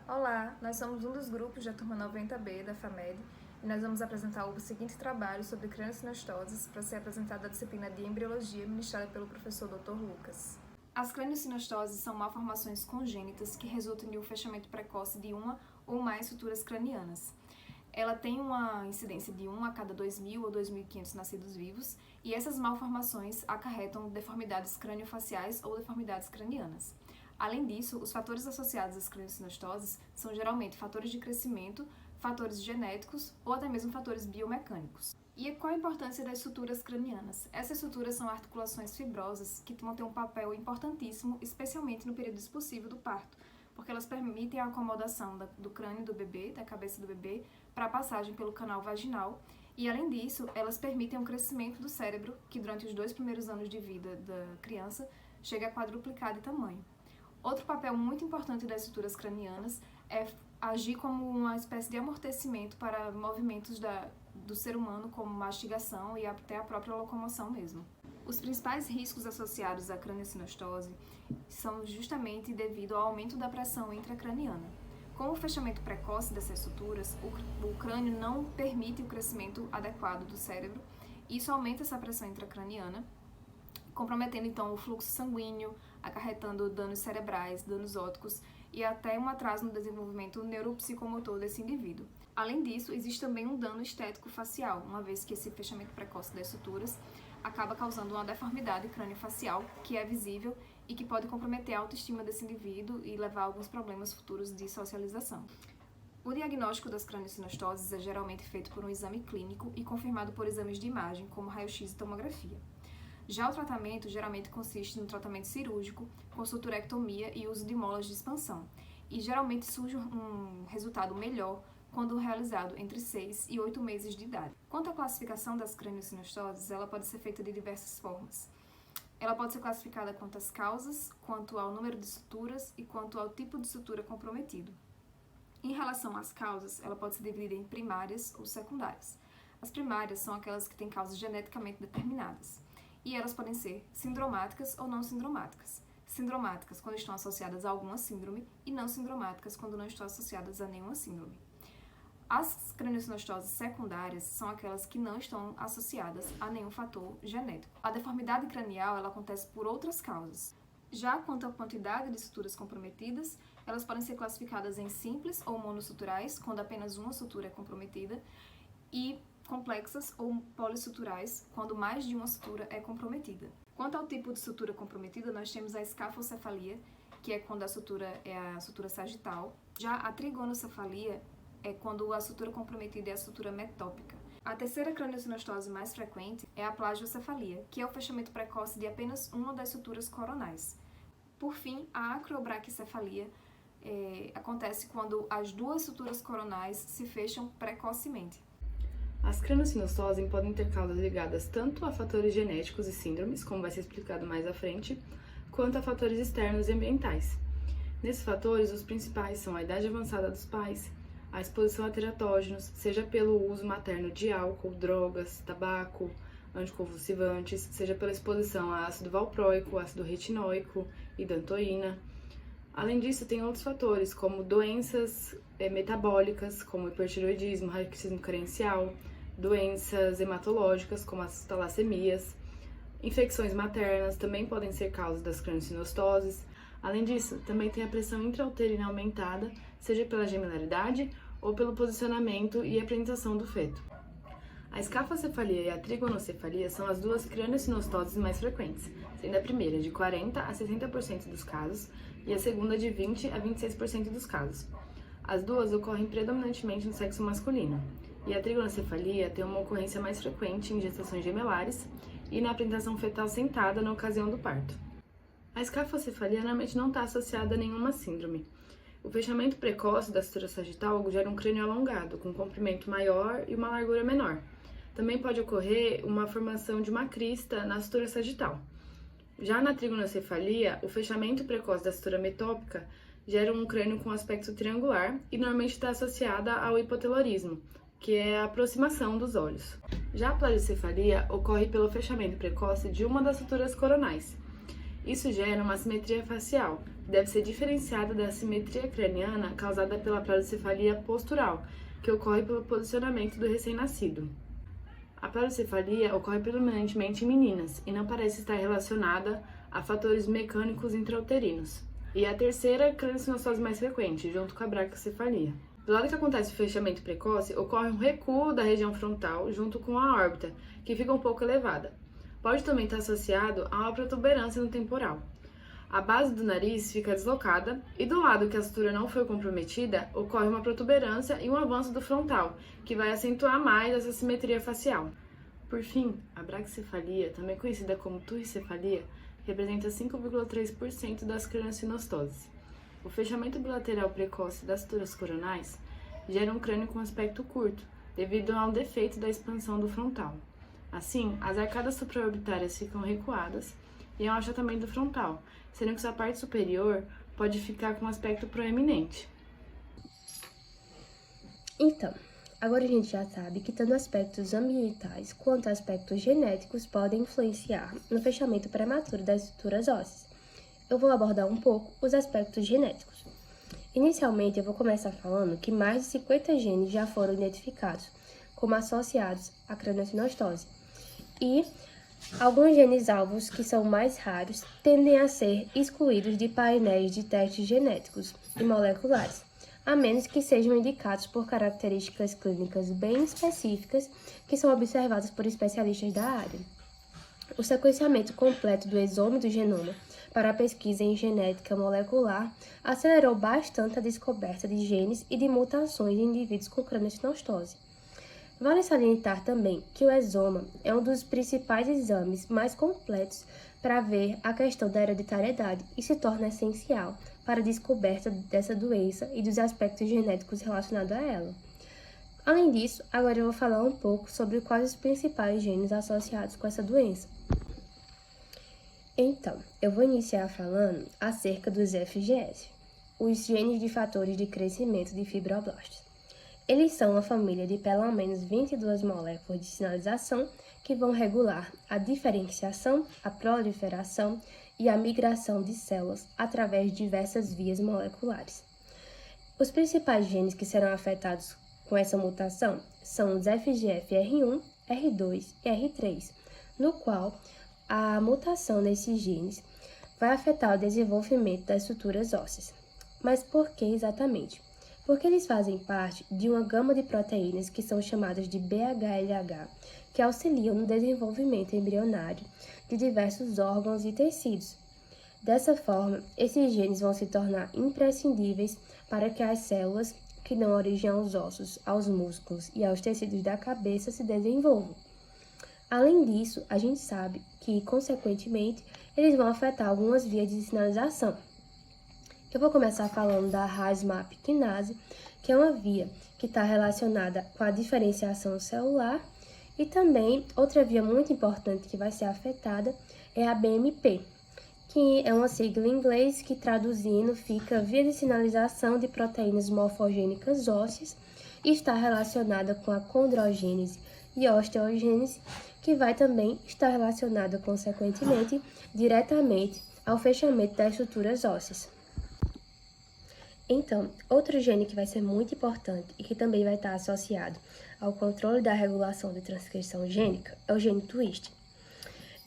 Olá, nós somos um dos grupos da turma 90B da FAMED e nós vamos apresentar o seguinte trabalho sobre crâniosinostoses para ser apresentado na disciplina de embriologia ministrada pelo professor Dr. Lucas. As craniosinostoses são malformações congênitas que resultam de um fechamento precoce de uma ou mais suturas cranianas. Ela tem uma incidência de 1 a cada 2.000 ou 2.500 nascidos vivos e essas malformações acarretam deformidades craniofaciais ou deformidades cranianas. Além disso, os fatores associados às craniosinostoses são geralmente fatores de crescimento, fatores genéticos ou até mesmo fatores biomecânicos. E qual a importância das suturas cranianas? Essas suturas são articulações fibrosas que vão ter um papel importantíssimo, especialmente no período expulsivo do parto, porque elas permitem a acomodação do crânio do bebê, da cabeça do bebê, para a passagem pelo canal vaginal. E, além disso, elas permitem o crescimento do cérebro, que durante os 2 primeiros anos de vida da criança chega a quadruplicar de tamanho. Outro papel muito importante das suturas cranianas é agir como uma espécie de amortecimento para movimentos do ser humano, como mastigação e até a própria locomoção mesmo. Os principais riscos associados à craniosinostose são justamente devido ao aumento da pressão intracraniana. Com o fechamento precoce dessas suturas, o crânio não permite o crescimento adequado do cérebro, e isso aumenta essa pressão intracraniana, comprometendo então o fluxo sanguíneo, acarretando danos cerebrais, danos ópticos e até um atraso no desenvolvimento neuropsicomotor desse indivíduo. Além disso, existe também um dano estético facial, uma vez que esse fechamento precoce das suturas acaba causando uma deformidade craniofacial que é visível e que pode comprometer a autoestima desse indivíduo e levar a alguns problemas futuros de socialização. O diagnóstico das craniosinostoses é geralmente feito por um exame clínico e confirmado por exames de imagem, como raio-x e tomografia. Já o tratamento geralmente consiste no tratamento cirúrgico, com suturectomia e uso de molas de expansão, e geralmente surge um resultado melhor quando realizado entre 6 e 8 meses de idade. Quanto à classificação das craniosinostoses, ela pode ser feita de diversas formas. Ela pode ser classificada quanto às causas, quanto ao número de suturas e quanto ao tipo de sutura comprometido. Em relação às causas, ela pode ser dividida em primárias ou secundárias. As primárias são aquelas que têm causas geneticamente determinadas, e elas podem ser sindromáticas ou não sindromáticas. Sindromáticas quando estão associadas a alguma síndrome e não sindromáticas quando não estão associadas a nenhuma síndrome. As craniosinostoses secundárias são aquelas que não estão associadas a nenhum fator genético. A deformidade cranial ela acontece por outras causas. Já quanto à quantidade de suturas comprometidas, elas podem ser classificadas em simples ou monossuturais, quando apenas uma sutura é comprometida, e complexas ou polissuturais, quando mais de uma sutura é comprometida. Quanto ao tipo de sutura comprometida, nós temos a escafocefalia, que é quando a sutura é a sutura sagital. Já a trigonocefalia é quando a sutura comprometida é a sutura metópica. A terceira craniosinostose mais frequente é a plagiocefalia, que é o fechamento precoce de apenas uma das suturas coronais. Por fim, a acrobraquicefalia acontece quando as 2 suturas coronais se fecham precocemente. As craniosinostoses podem ter causas ligadas tanto a fatores genéticos e síndromes, como vai ser explicado mais à frente, quanto a fatores externos e ambientais. Nesses fatores, os principais são a idade avançada dos pais, a exposição a teratógenos, seja pelo uso materno de álcool, drogas, tabaco, anticonvulsivantes, seja pela exposição a ácido valproico, ácido retinóico e dantoína. Além disso, tem outros fatores, como doenças metabólicas, como hipertireoidismo, raquitismo carencial, doenças hematológicas, como as talassemias, infecções maternas também podem ser causas das craniosinostoses. Além disso, também tem a pressão intrauterina aumentada, seja pela gemilaridade ou pelo posicionamento e apresentação do feto. A escafocefalia e a trigonocefalia são as 2 craniosinostoses mais frequentes, sendo a primeira de 40% a 60% dos casos e a segunda de 20% a 26% dos casos. As 2 ocorrem predominantemente no sexo masculino, e a trigonocefalia tem uma ocorrência mais frequente em gestações gemelares e na apresentação fetal sentada na ocasião do parto. A escafocefalia normalmente não está associada a nenhuma síndrome. O fechamento precoce da sutura sagital gera um crânio alongado, com um comprimento maior e uma largura menor. Também pode ocorrer uma formação de uma crista na sutura sagital. Já na trigonocefalia, o fechamento precoce da sutura metópica gera um crânio com aspecto triangular e normalmente está associada ao hipotelorismo, que é a aproximação dos olhos. Já a plagiocefalia ocorre pelo fechamento precoce de uma das suturas coronais Isso gera uma assimetria facial, que deve ser diferenciada da assimetria craniana causada pela pleurocefalia postural, que ocorre pelo posicionamento do recém-nascido. A pleurocefalia ocorre predominantemente em meninas e não parece estar relacionada a fatores mecânicos intrauterinos. E a terceira, craniosinostose mais frequente, junto com a braquicefalia. Do lado que acontece o fechamento precoce, ocorre um recuo da região frontal junto com a órbita, que fica um pouco elevada. Pode também estar associado a uma protuberância no temporal. A base do nariz fica deslocada e do lado que a sutura não foi comprometida, ocorre uma protuberância e um avanço do frontal, que vai acentuar mais essa simetria facial. Por fim, a braquicefalia, também conhecida como turricefalia, representa 5,3% das craniosinostoses. O fechamento bilateral precoce das suturas coronais gera um crânio com aspecto curto, devido a um defeito da expansão do frontal. Assim, as arcadas supraorbitárias ficam recuadas e há um achatamento do frontal, sendo que sua parte superior pode ficar com um aspecto proeminente. Então, agora a gente já sabe que tanto aspectos ambientais quanto aspectos genéticos podem influenciar no fechamento prematuro das estruturas ósseas. Eu vou abordar um pouco os aspectos genéticos. Inicialmente, eu vou começar falando que mais de 50 genes já foram identificados como associados à craniosinostose. E alguns genes alvos, que são mais raros, tendem a ser excluídos de painéis de testes genéticos e moleculares, a menos que sejam indicados por características clínicas bem específicas que são observadas por especialistas da área. O sequenciamento completo do exome do genoma para a pesquisa em genética molecular acelerou bastante a descoberta de genes e de mutações em indivíduos com craniosinostose. Vale salientar também que o exoma é um dos principais exames mais completos para ver a questão da hereditariedade e se torna essencial para a descoberta dessa doença e dos aspectos genéticos relacionados a ela. Além disso, agora eu vou falar um pouco sobre quais os principais genes associados com essa doença. Então, eu vou iniciar falando acerca dos FGF, os genes de fatores de crescimento de fibroblastos. Eles são uma família de pelo menos 22 moléculas de sinalização que vão regular a diferenciação, a proliferação e a migração de células através de diversas vias moleculares. Os principais genes que serão afetados com essa mutação são os FGFR1, R2 e R3, no qual a mutação nesses genes vai afetar o desenvolvimento das estruturas ósseas. Mas por que exatamente? Porque eles fazem parte de uma gama de proteínas que são chamadas de BHLH, que auxiliam no desenvolvimento embrionário de diversos órgãos e tecidos. Dessa forma, esses genes vão se tornar imprescindíveis para que as células que dão origem aos ossos, aos músculos e aos tecidos da cabeça se desenvolvam. Além disso, a gente sabe que, consequentemente, eles vão afetar algumas vias de sinalização. Eu vou começar falando da RAS-MAP quinase, que é uma via que está relacionada com a diferenciação celular, e também outra via muito importante que vai ser afetada é a BMP, que é uma sigla em inglês que, traduzindo, fica via de sinalização de proteínas morfogênicas ósseas e está relacionada com a condrogênese e osteogênese, que vai também estar relacionada, consequentemente, diretamente ao fechamento das estruturas ósseas. Então, outro gene que vai ser muito importante e que também vai estar associado ao controle da regulação de transcrição gênica é o gene Twist.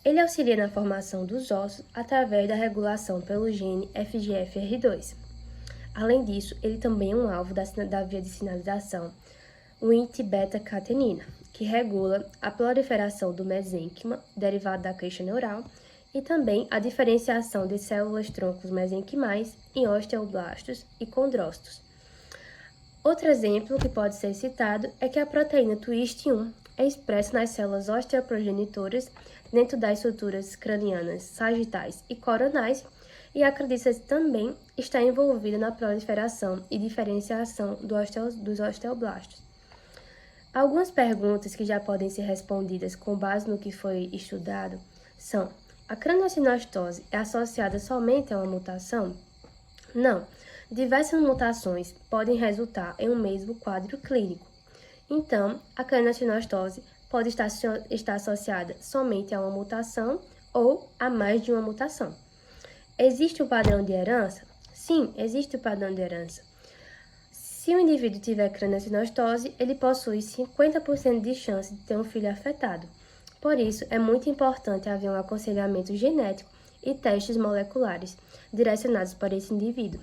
Ele auxilia na formação dos ossos através da regulação pelo gene FGFR2. Além disso, ele também é um alvo da via de sinalização Wnt-beta-catenina, que regula a proliferação do mesênquima, derivado da queixa neural, e também a diferenciação de células-troncos mesenquimais em osteoblastos e condrócitos. Outro exemplo que pode ser citado é que a proteína Twist1 é expressa nas células osteoprogenitoras dentro das estruturas cranianas sagitais e coronais e acredita-se também estar envolvida na proliferação e diferenciação dos osteoblastos. Algumas perguntas que já podem ser respondidas com base no que foi estudado são: a craniosinostose é associada somente a uma mutação? Não. Diversas mutações podem resultar em um mesmo quadro clínico. Então, a craniosinostose pode estar associada somente a uma mutação ou a mais de uma mutação. Existe o padrão de herança? Sim, existe o padrão de herança. Se o indivíduo tiver craniosinostose, ele possui 50% de chance de ter um filho afetado. Por isso, é muito importante haver um aconselhamento genético e testes moleculares direcionados para esse indivíduo.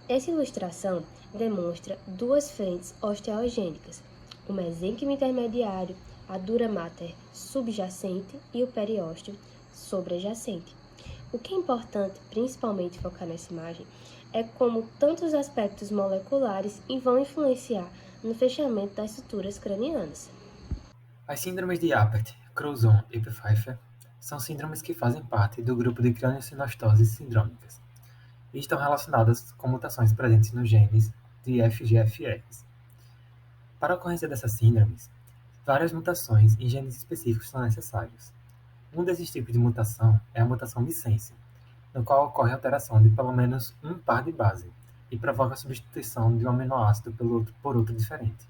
Essa ilustração demonstra duas frentes osteogênicas, o mesênquimo intermediário, a dura mater subjacente e o periósteo sobrejacente. O que é importante, principalmente, focar nessa imagem é como tantos aspectos moleculares vão influenciar no fechamento das suturas cranianas. As síndromes de Apert, Crouzon e Pfeiffer são síndromes que fazem parte do grupo de craniosinostoses sindrômicas e estão relacionadas com mutações presentes nos genes de FGFRs. Para a ocorrência dessas síndromes, várias mutações em genes específicos são necessárias. Um desses tipos de mutação é a mutação missense, no qual ocorre alteração de pelo menos um par de base e provoca a substituição de um aminoácido por outro diferente.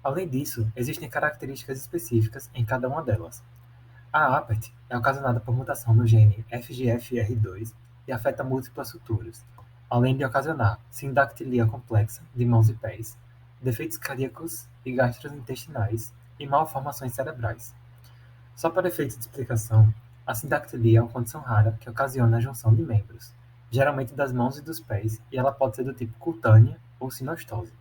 Além disso, existem características específicas em cada uma delas. A Apert é ocasionada por mutação no gene FGFR2 e afeta múltiplas suturas, além de ocasionar sindactilia complexa de mãos e pés, defeitos cardíacos e gastrointestinais e malformações cerebrais. Só para efeitos de explicação, a sindactilia é uma condição rara que ocasiona a junção de membros, geralmente das mãos e dos pés, e ela pode ser do tipo cutânea ou sinostose.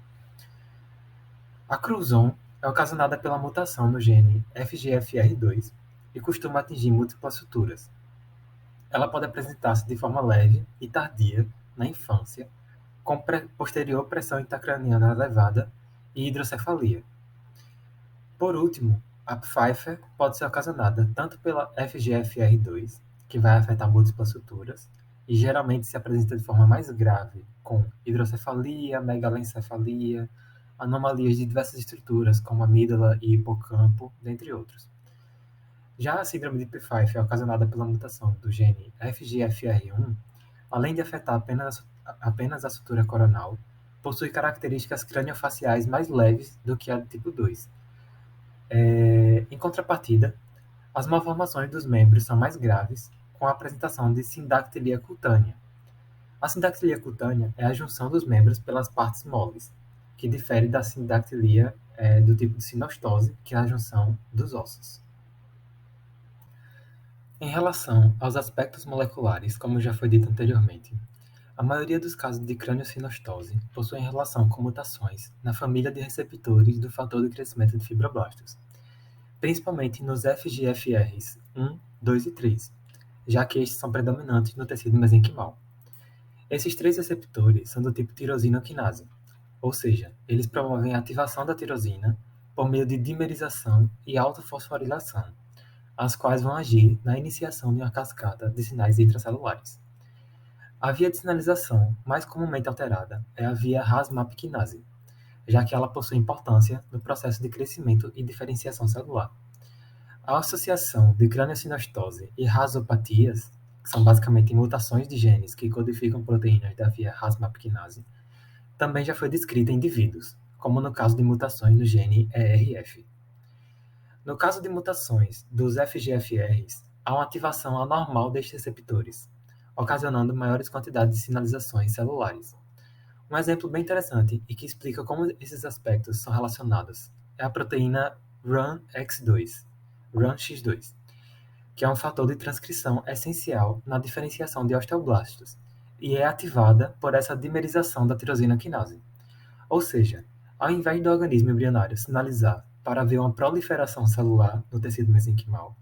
A Crouzon é ocasionada pela mutação no gene FGFR2 e costuma atingir múltiplas suturas. Ela pode apresentar-se de forma leve e tardia na infância, com posterior pressão intracraniana elevada e hidrocefalia. Por último, a Pfeiffer pode ser ocasionada tanto pela FGFR2, que vai afetar múltiplas suturas, e geralmente se apresenta de forma mais grave, com hidrocefalia, megalencefalia, anomalias de diversas estruturas, como amígdala e hipocampo, dentre outros. Já a síndrome de Pfeiffer é ocasionada pela mutação do gene FGFR1, além de afetar apenas a sutura coronal, possui características craniofaciais mais leves do que a do tipo 2. Em contrapartida, as malformações dos membros são mais graves, com a apresentação de sindactilia cutânea. A sindactilia cutânea é a junção dos membros pelas partes moles, que difere da sindactilia do tipo de sinostose, que é a junção dos ossos. Em relação aos aspectos moleculares, como já foi dito anteriormente, a maioria dos casos de craniosinostose possuem relação com mutações na família de receptores do fator de crescimento de fibroblastos, principalmente nos FGFRs 1, 2 e 3, já que estes são predominantes no tecido mesenquimal. Esses três receptores são do tipo tirosina quinase, ou seja, eles promovem a ativação da tirosina por meio de dimerização e autofosforilação, as quais vão agir na iniciação de uma cascata de sinais intracelulares. A via de sinalização mais comumente alterada é a via Ras-MAP quinase, já que ela possui importância no processo de crescimento e diferenciação celular. A associação de craniosinostose e rasopatias, que são basicamente mutações de genes que codificam proteínas da via Ras-MAP quinase, também já foi descrita em indivíduos, como no caso de mutações no gene ERF. No caso de mutações dos FGFRs, há uma ativação anormal destes receptores, ocasionando maiores quantidades de sinalizações celulares. Um exemplo bem interessante e que explica como esses aspectos são relacionados é a proteína RUNX2, que é um fator de transcrição essencial na diferenciação de osteoblastos e é ativada por essa dimerização da tirosina quinase. Ou seja, ao invés do organismo embrionário sinalizar para haver uma proliferação celular no tecido mesenquimal,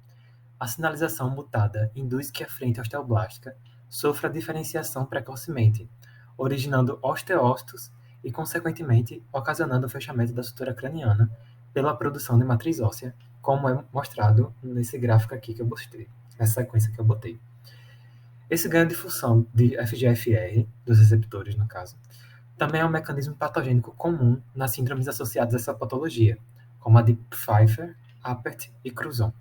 a sinalização mutada induz que a frente osteoblástica sofra diferenciação precocemente, originando osteócitos e, consequentemente, ocasionando o fechamento da sutura craniana pela produção de matriz óssea, como é mostrado nesse gráfico aqui que eu mostrei, nessa sequência que eu botei. Esse ganho de função de FGFR, dos receptores no caso, também é um mecanismo patogênico comum nas síndromes associadas a essa patologia, como a de Pfeiffer, Apert e Crouzon.